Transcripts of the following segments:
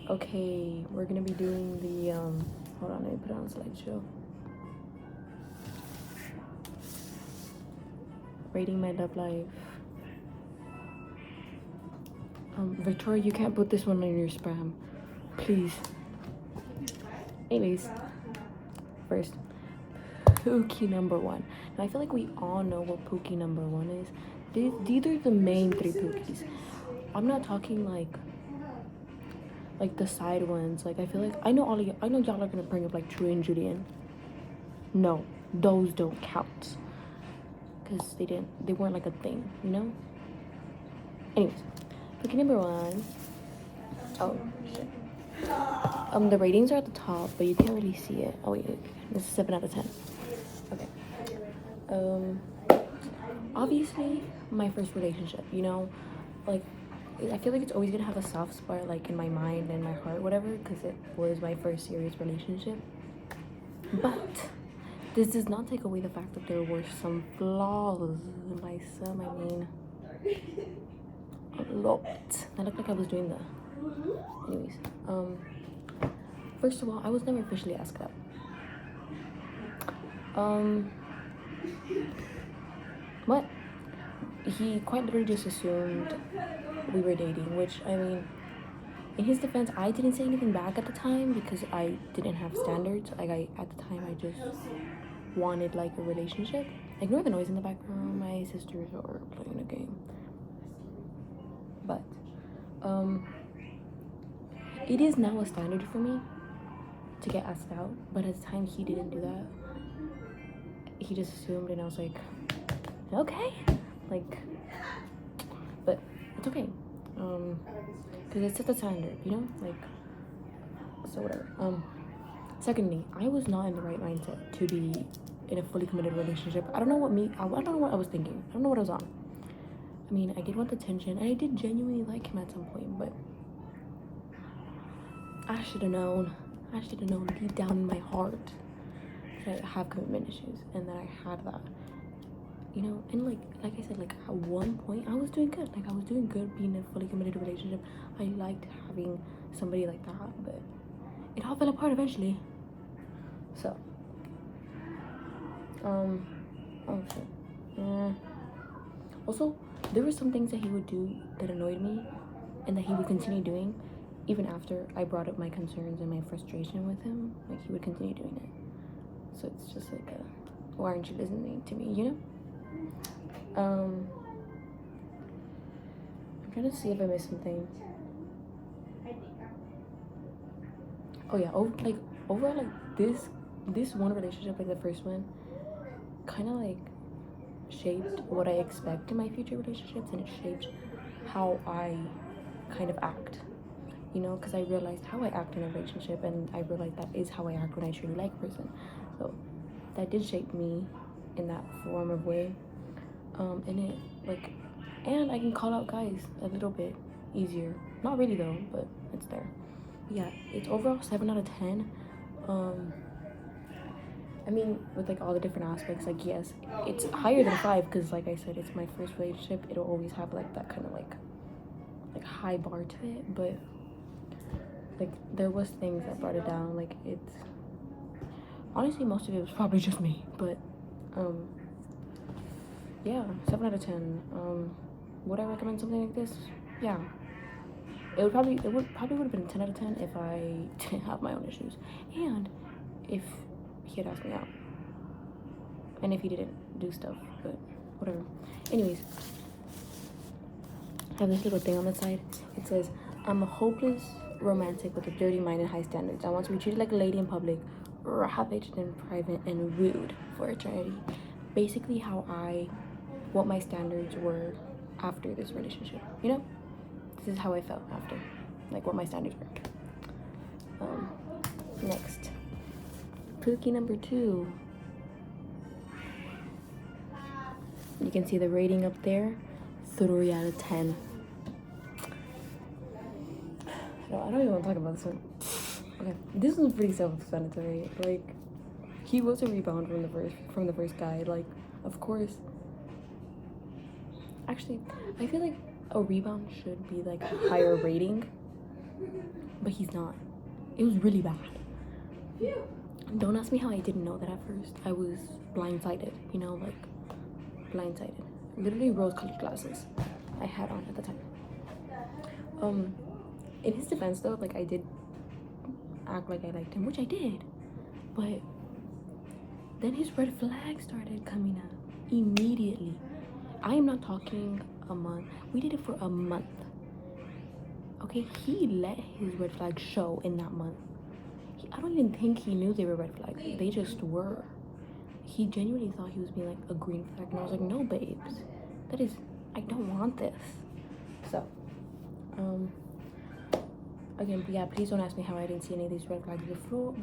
Okay, we're gonna be doing the hold on, let me put it on slideshow. Rating my love life. Victoria, you can't put this one in your spam, please. Anyways, first, Pookie number one. Now I feel like we all know what Pookie number one is. These are the main three Pookies. I'm not talking like the side ones. Like I feel like I know y'all are gonna bring up like True and Julian. No, those don't count. Cause they weren't like a thing, you know? Anyways, Pookie number one. Oh shit. The ratings are at the top, but you can't really see it. Oh wait, this is 7 out of 10. Okay. Obviously my first relationship, you know, like I feel like it's always gonna have a soft spot like in my mind and my heart, whatever, because it was my first serious relationship. But this does not take away the fact that there were some flaws. And by some I mean a lot. I looked like I was doing that. Anyways, first of all, I was never officially asked out. What? He quite literally just assumed we were dating, which, I mean, in his defense, I didn't say anything back at the time because I didn't have standards. Like, at the time, I just wanted, like, a relationship. Ignore the noise in the background. My sisters are playing a game. But, it is now a standard for me to get asked out. But at the time, he didn't do that. He just assumed, and I was like, okay. Like, but it's okay. Because it sets a standard, you know? Like, so whatever. Secondly, I was not in the right mindset to be in a fully committed relationship. I don't know what I was thinking. I don't know what I was on. I mean, I did want the attention, and I did genuinely like him at some point, but I should have known. I should have known deep down in my heart that I have commitment issues and that I had that. You know, and like I said, like at one point I was doing good. Like I was doing good being in a fully committed relationship. I liked having somebody like that, but it all fell apart eventually. So, oh shit. Also, there were some things that he would do that annoyed me, and that he would continue doing, even after I brought up my concerns and my frustration with him. Like he would continue doing it. So it's just like, why aren't you listening to me? You know. I'm trying to see if I missed something. Oh yeah, overall, like this one relationship, like the first one, kind of like shaped what I expect in my future relationships, and it shaped how I kind of act. You know, because I realized how I act in a relationship, and I realized that is how I act when I truly like a person. So that did shape me in that form of way. And it like, and I can call out guys a little bit easier. Not really though, but it's there. Yeah, it's overall 7 out of 10. I mean, with like all the different aspects, like yes, it's higher than 5 because like I said, it's my first relationship. It'll always have like that kind of like high bar to it, but like there was things that brought it down. Like it's honestly most of it was probably just me, but yeah, 7 out of 10. Would I recommend something like this? Yeah. It would probably would have been 10 out of 10 if I didn't have my own issues, and if he had asked me out, and if he didn't do stuff. But whatever. Anyways, I have this little thing on the side. It says, "I'm a hopeless romantic with a dirty mind and high standards. I want to be treated like a lady in public, ravaged in private, and wooed for eternity." Basically, what my standards were after this relationship. You know, this is how I felt after, like what my standards were. Next, Pookie number 2. You can see the rating up there, 3 out of 10. No, I don't even want to talk about this one. Okay, this one's pretty self-explanatory. Like, he was a rebound from the first guy. Like, of course. Actually, I feel like a rebound should be like a higher rating. but he's not. It was really bad. Don't ask me how I didn't know that at first. I was blindsided, you know, like blindsided. Literally rose-colored glasses I had on at the time. In his defense though, like I did act like I liked him, which I did, but then his red flag started coming up immediately. I am not talking a month. We did it for a month. Okay, he let his red flags show in that month. I don't even think he knew they were red flags. They just were. He genuinely thought he was being like a green flag, and I was like, no, babes, that is, I don't want this. So, again, yeah, please don't ask me how I didn't see any of these red flags before.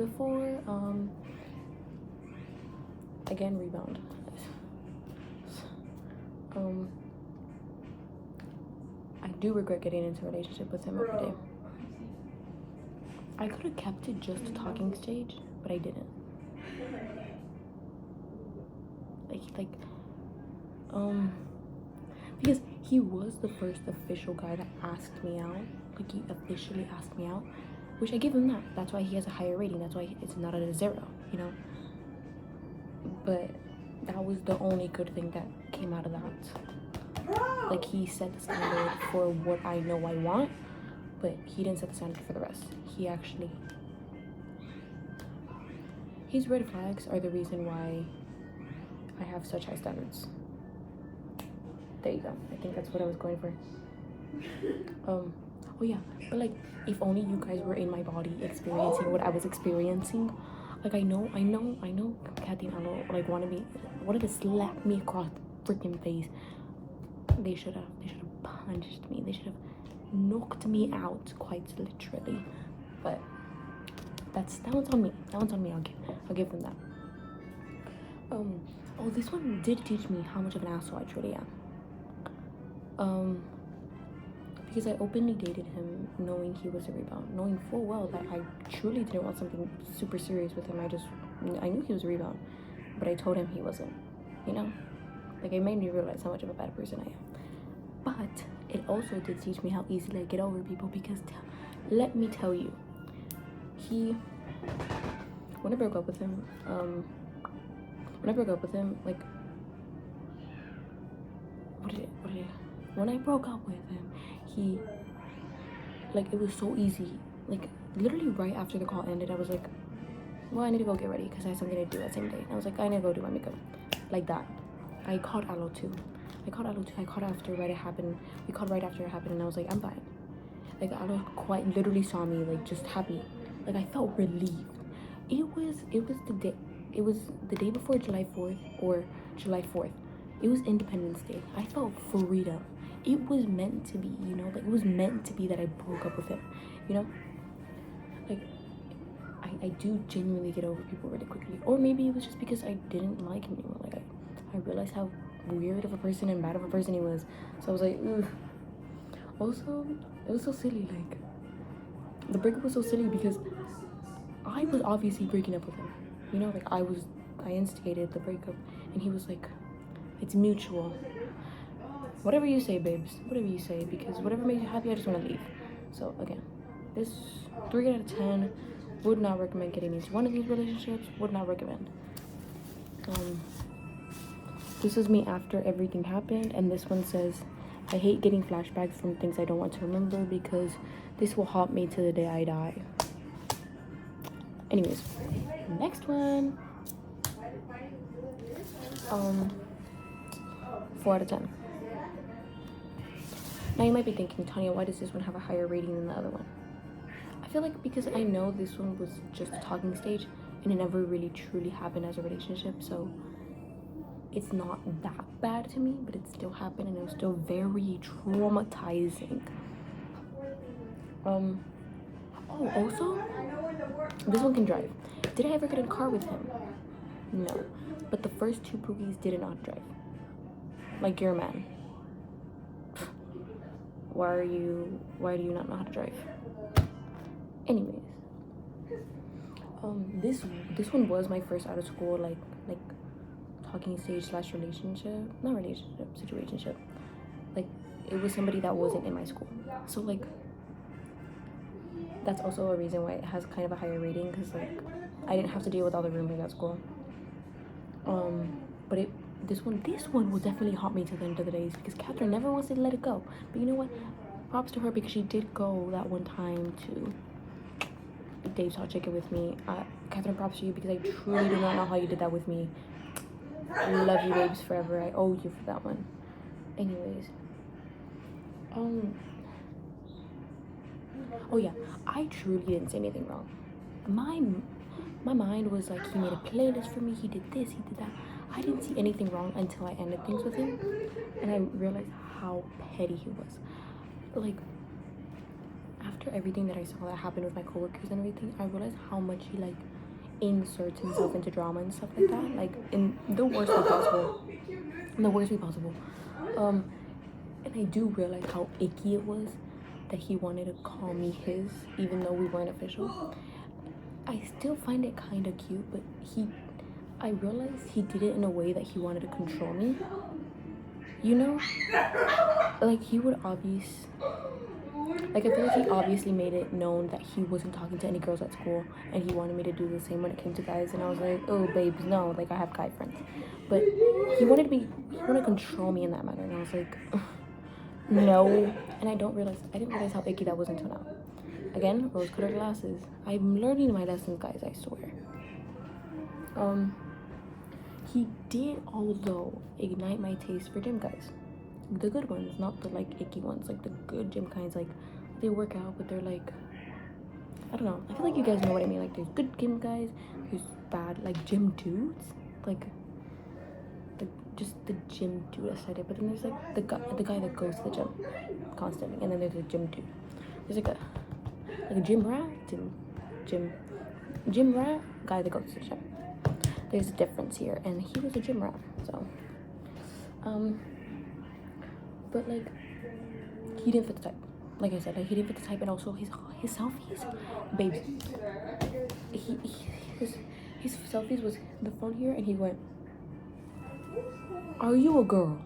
Again, rebound. I do regret getting into a relationship with him every day. I could have kept it just a talking stage, but I didn't. Because he was the first official guy that asked me out. Like, he officially asked me out, which I give him that. That's why he has a higher rating. That's why it's not at a 0, you know? But that was the only good thing that came out of that. Like, he set the standard for what I know I want, but he didn't set the standard for the rest. He actually... His red flags are the reason why I have such high standards. There you go. I think that's what I was going for. Oh yeah, but like, if only you guys were in my body experiencing what I was experiencing. Like, I know Kathy and Alo like wanted to slap me across the freaking face. They should have punched me. They should have knocked me out, quite literally. But that one's on me. That one's on me. I'll give them that. Oh, this one did teach me how much of an asshole I truly am. Because I openly dated him knowing he was a rebound, knowing full well that I truly didn't want something super serious with him. I knew he was a rebound, but I told him he wasn't, you know? Like, it made me realize how much of a bad person I am. But it also did teach me how easily I get over people, because let me tell you, when I broke up with him, like, when I broke up with him, he, like, it was so easy. Like, literally right after the call ended, I was like, well, I need to go get ready because I had something to do that same day. And I was like, I need to go do my makeup. Like that. I called Alo too. I called after right after it happened, and I was like, I'm fine. Like, Alo quite literally saw me, like, just happy. Like, I felt relieved. It was the day before July 4th or July 4th. It was Independence Day. I felt freedom. It was meant to be, you know? Like, it was meant to be that I broke up with him, you know? Like, I do genuinely get over people really quickly. Or maybe it was just because I didn't like him anymore. Like, I realized how weird of a person and bad of a person he was. So I was like, ugh. Also, it was so silly. Like, the breakup was so silly because I was obviously breaking up with him. You know, like, I instigated the breakup, and he was like, it's mutual. Whatever you say, babes. Whatever you say, because whatever makes you happy, I just want to leave. So, again, this 3 out of 10. Would not recommend getting into one of these relationships. Would not recommend. This is me after everything happened, and this one says, I hate getting flashbacks from things I don't want to remember because this will haunt me to the day I die. Anyways, next one. 4 out of 10. Now you might be thinking, Tanya, why does this one have a higher rating than the other one? I feel like because I know this one was just a talking stage and it never really truly happened as a relationship, so it's not that bad to me, but it still happened and it was still very traumatizing. Oh, also, this one can drive. Did I ever get in a car with him? No. But the first 2 Pookies did not drive. Like, you're a man. Why do you not know how to drive? Anyways, this one was my first out of school like talking stage / relationship, not relationship, situationship. Like, it was somebody that wasn't in my school. So, like, that's also a reason why it has kind of a higher rating, because like I didn't have to deal with all the roommates at school. But this one will definitely haunt me to the end of the days, because Catherine never wants to let it go. But you know what? Props to her, because she did go that one time to Dave's Hot Chicken with me. Catherine, props to you, because I truly do not know how you did that with me. Love you, babes, forever. I owe you for that one. Anyways, oh yeah, I truly didn't say anything wrong. My mind was like, he made a playlist for me, he did this, he did that. I didn't see anything wrong until I ended things with him, and I realized how petty he was. Like, after everything that I saw that happened with my coworkers and everything, I realized how much he like inserts himself into drama and stuff like that, like in the worst way possible. In the worst way possible. And I do realize how icky it was that he wanted to call me his, even though we weren't official. I still find it kind of cute, but I realized he did it in a way that he wanted to control me. You know? Like, he would like, I feel like he obviously made it known that he wasn't talking to any girls at school, and he wanted me to do the same when it came to guys, and I was like, oh, babes, no, like, I have guy friends. But he wanted to control me in that manner, and I was like, no. And I didn't realize how icky that was until now. Again, rose-colored glasses. I'm learning my lessons, guys, I swear. He did, although, ignite my taste for gym guys. The good ones, not the, like, icky ones. Like, the good gym kinds, like, they work out, but they're, like, I don't know. I feel like you guys know what I mean. Like, there's good gym guys, there's bad, like, gym dudes. Like, just the gym dude aesthetic. But then there's, like, the guy that goes to the gym constantly. And then there's a gym dude. There's, like a gym rat, gym rat guy that goes to the gym. There's a difference here, and he was a gym rat, so but like, he didn't fit the type. Like I said, like, he didn't fit the type, and also his selfies, babes. His selfies was the phone here, and he went, "Are you a girl?"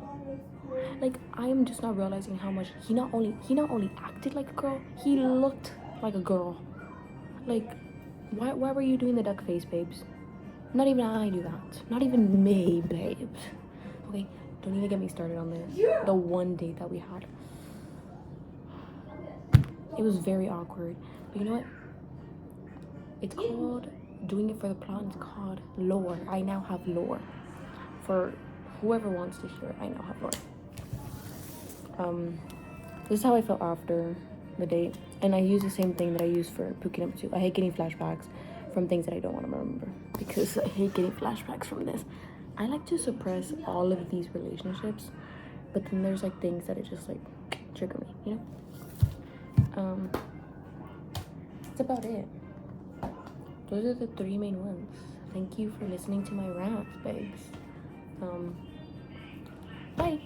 Like, I am just not realizing how much he not only acted like a girl, he looked like a girl. Like, why were you doing the duck face, babes? Not even I do that. Not even me, babes. Okay, don't even get me started on this. The one date that we had, it was very awkward. But you know what? It's called doing it for the plot. It's called lore. I now have lore. For whoever wants to hear it, I now have lore. This is how I felt after the date, and I use the same thing that I use for Pookie number 2. I hate getting flashbacks from things that I don't want to remember, because I hate getting flashbacks from this. I like to suppress all of these relationships, but then there's like things that it just like trigger me, you know. That's about it. Those are the 3 main ones. Thank you for listening to my rant, babes. Bye.